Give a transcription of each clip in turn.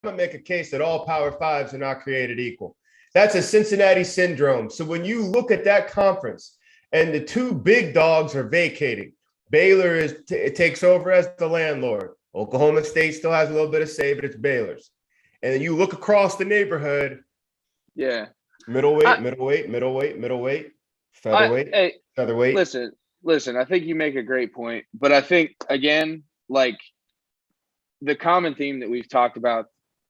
going to make a case that all Power Fives are not created equal. That's a Cincinnati syndrome. So when you look at that conference and the two big dogs are vacating, Baylor it takes over as the landlord. Oklahoma State still has a little bit of say, but it's Baylor's. And then you look across the neighborhood. Yeah. Middleweight, featherweight. Listen, I think you make a great point. But I think, again, like the common theme that we've talked about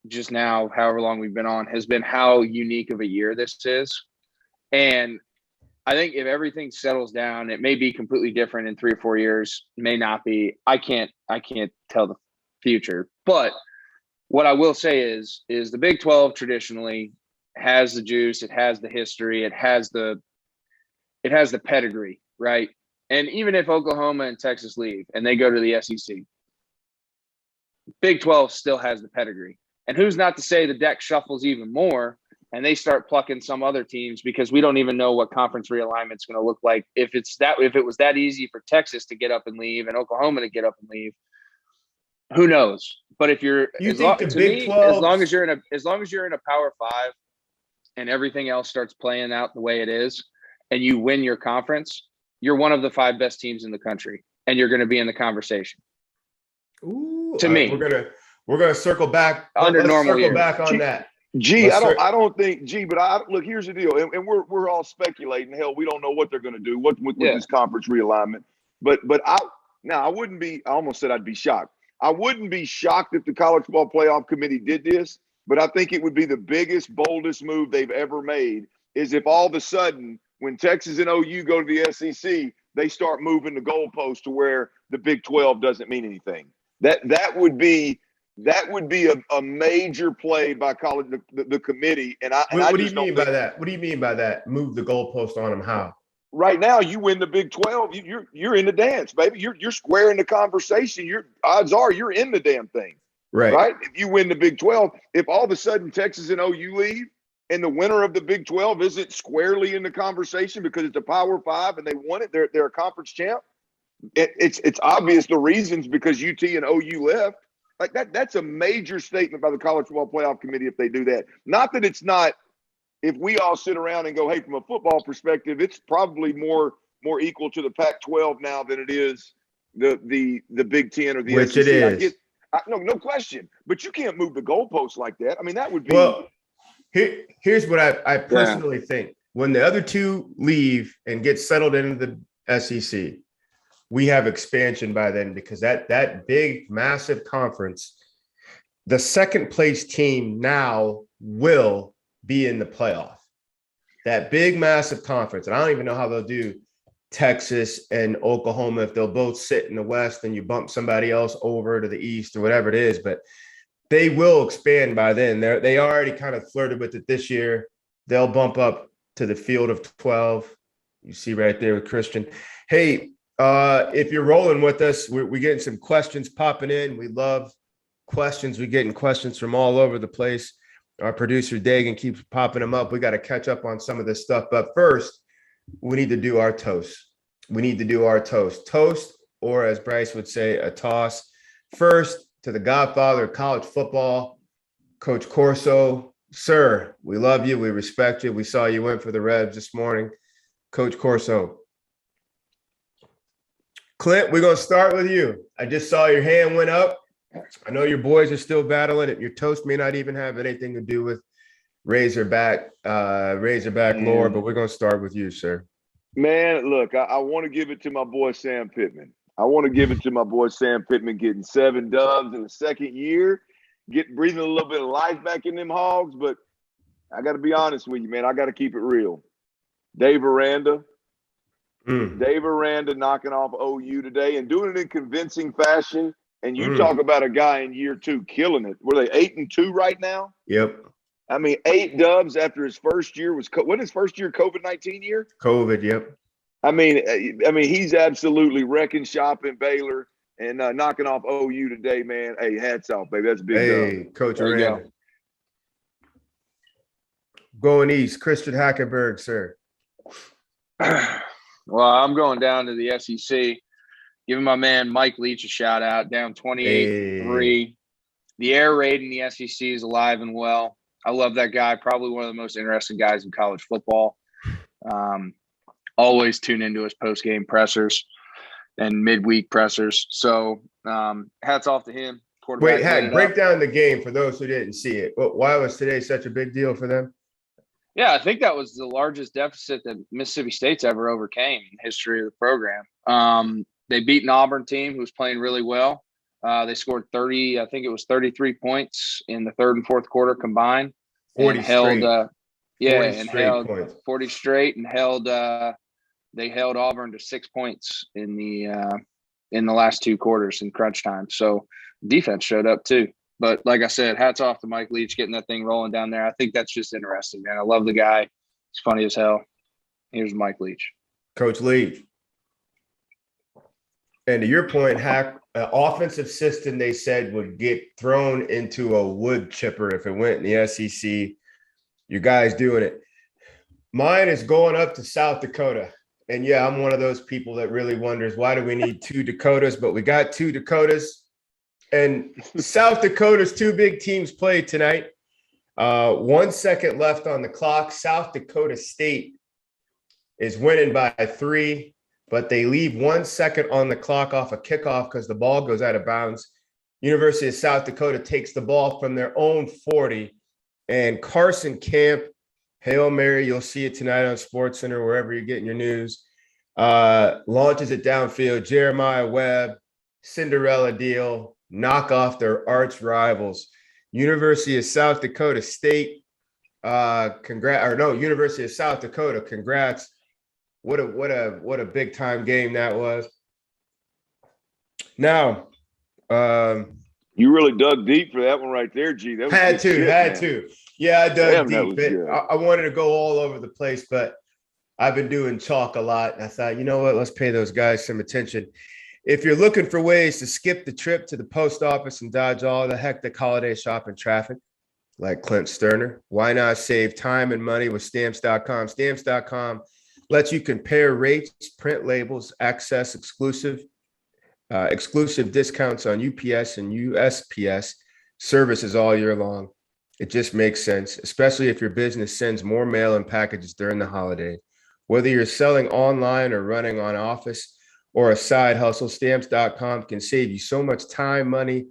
just now, however long we've been on, has been how unique of a year this is. And I think if everything settles down, it may be completely different in 3 or 4 years, may not be. I can't tell the future. But what I will say is the Big 12 traditionally has the juice, it has the history, it has the pedigree, right? And even if Oklahoma and Texas leave and they go to the SEC, Big 12 still has the pedigree. And who's not to say the deck shuffles even more and they start plucking some other teams, because we don't even know what conference realignment is going to look like. If it was that easy for Texas to get up and leave and Oklahoma to get up and leave, who knows? But if as long as you're in a Power Five and everything else starts playing out the way it is, and you win your conference, you're one of the 5 best teams in the country, and you're going to be in the conversation. Ooh, to me, we're gonna circle back under normal years. Back on that. I don't think. But look. Here's the deal, and we're all speculating. Hell, we don't know what they're going to do. With this conference realignment. But I wouldn't be. I almost said I'd be shocked. I wouldn't be shocked if the College Football Playoff Committee did this. But I think it would be the biggest, boldest move they've ever made. Is if all of a sudden, when Texas and OU go to the SEC, they start moving the goalpost to where the Big 12 doesn't mean anything. That would be a major play by the committee. What do you mean by that? What do you mean by that? Move the goalpost on them? How? Right now, you win the Big 12, you're in the dance, baby. You're square in the conversation. Odds are you're in the damn thing. Right? If you win the Big 12, if all of a sudden Texas and OU leave and the winner of the Big 12 isn't squarely in the conversation because it's a Power 5 and they won it, they're a conference champ. It's obvious the reasons, because UT and OU left. Like that's a major statement by the College Football Playoff Committee if they do that. Not that it's not. If we all sit around and go, hey, from a football perspective, it's probably more equal to the Pac-12 now than it is the Big 10 or the which SEC. It is. No question. But you can't move the goalposts like that. I mean, that would be. Well, here's what I personally think. When the other two leave and get settled into the SEC, we have expansion by then, because that big, massive conference, the second place team now will be in the playoff. That big, massive conference. And I don't even know how they'll do Texas and Oklahoma, if they'll both sit in the West and you bump somebody else over to the East or whatever it is, but they will expand by then. They already kind of flirted with it this year. They'll bump up to the field of 12. You see right there with Christian. Hey, if you're rolling with us, we're getting some questions popping in. We love questions. We're getting questions from all over the place. Our producer, Dagan, keeps popping them up. We got to catch up on some of this stuff. But first, we need to do our toast. Toast, or as Bryce would say, a toss. First, to the godfather of college football, Coach Corso. Sir, we love you. We respect you. We saw you went for the Revs this morning. Coach Corso. Clint, we're going to start with you. I just saw your hand went up. I know your boys are still battling it. Your toast may not even have anything to do with Razorback lore, but we're going to start with you, sir. Man, look, I want to give it to my boy Sam Pittman. Getting 7 dubs in the second year, breathing a little bit of life back in them hogs. But I got to be honest with you, man. I got to keep it real. Dave Aranda knocking off OU today and doing it in convincing fashion. And you talk about a guy in year 2 killing it. Were they 8-2 right now? Yep. I mean, 8 dubs after his first year wasn't his first year COVID-19 year? COVID, yep. I mean, he's absolutely wrecking shop in Baylor and knocking off OU today, man. Hey, hats off, baby. That's a big dub. Coach Aranda. Going east, Christian Hackenberg, sir. Well, I'm going down to the SEC. Giving my man Mike Leach a shout out, down 28-3. The air raid in the SEC is alive and well. I love that guy. Probably one of the most interesting guys in college football. Always tune into his post-game pressers and midweek pressers. So hats off to him. Wait, Hack, break down the game for those who didn't see it. Why was today such a big deal for them? Yeah, I think that was the largest deficit that Mississippi State's ever overcame in the history of the program. They beat an Auburn team who was playing really well. They scored 33 points in the third and fourth quarter combined. 40 straight. Held points. 40 straight and held they held Auburn to 6 points in the last two quarters in crunch time. So defense showed up too. But like I said, hats off to Mike Leach getting that thing rolling down there. I think that's just interesting, man. I love the guy. He's funny as hell. Here's Mike Leach. Coach Leach. And to your point, Hack, an offensive system they said would get thrown into a wood chipper if it went in the SEC. You guys doing it. Mine is going up to South Dakota. And yeah, I'm one of those people that really wonders, why do we need two Dakotas? But we got two Dakotas. And South Dakota's two big teams played tonight. 1 second left on the clock. South Dakota State is winning by 3, but they leave 1 second on the clock off a kickoff because the ball goes out of bounds. University of South Dakota takes the ball from their own 40, and Carson Camp, Hail Mary, you'll see it tonight on SportsCenter, wherever you're getting your news, launches it downfield. Jeremiah Webb, Cinderella deal, knock off their arch rivals. University of South Dakota State, University of South Dakota, congrats. What a big time game that was. Now, you really dug deep for that one right there, G. That was had to. Yeah, I dug deep. I wanted to go all over the place, but I've been doing chalk a lot. And I thought, you know what? Let's pay those guys some attention. If you're looking for ways to skip the trip to the post office and dodge all the hectic holiday shopping traffic, like Clint Sterner, why not save time and money with Stamps.com? Stamps.com lets you compare rates, print labels, access exclusive discounts on UPS and USPS services all year long. It just makes sense, especially if your business sends more mail and packages during the holiday. Whether you're selling online or running on office or a side hustle, Stamps.com can save you so much time, money,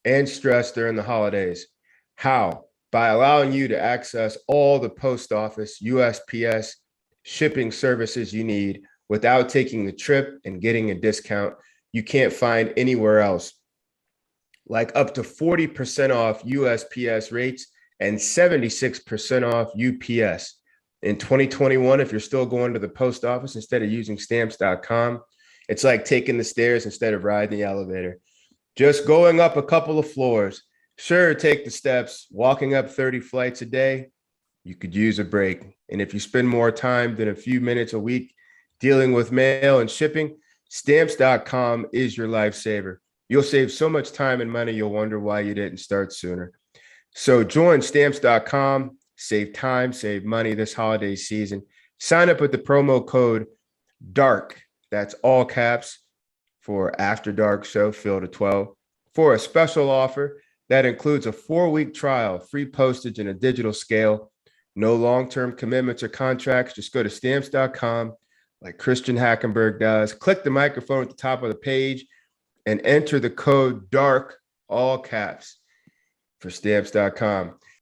and stress during the holidays. How? By allowing you to access all the post office, USPS, shipping services you need without taking the trip and getting a discount you can't find anywhere else. Like up to 40% off USPS rates and 76% off UPS. In 2021, if you're still going to the post office instead of using Stamps.com, it's like taking the stairs instead of riding the elevator. Just going up a couple of floors. Sure, take the steps. Walking up 30 flights a day, you could use a break. And if you spend more time than a few minutes a week dealing with mail and shipping, Stamps.com is your lifesaver. You'll save so much time and money, you'll wonder why you didn't start sooner. So join Stamps.com, save time, save money this holiday season. Sign up with the promo code DARK, that's all caps, for After Dark Show, Phil to 12, for a special offer that includes a 4-week trial, free postage, and a digital scale. No long-term commitments or contracts. Just go to Stamps.com like Christian Hackenberg does. Click the microphone at the top of the page and enter the code DARK, all caps, for Stamps.com.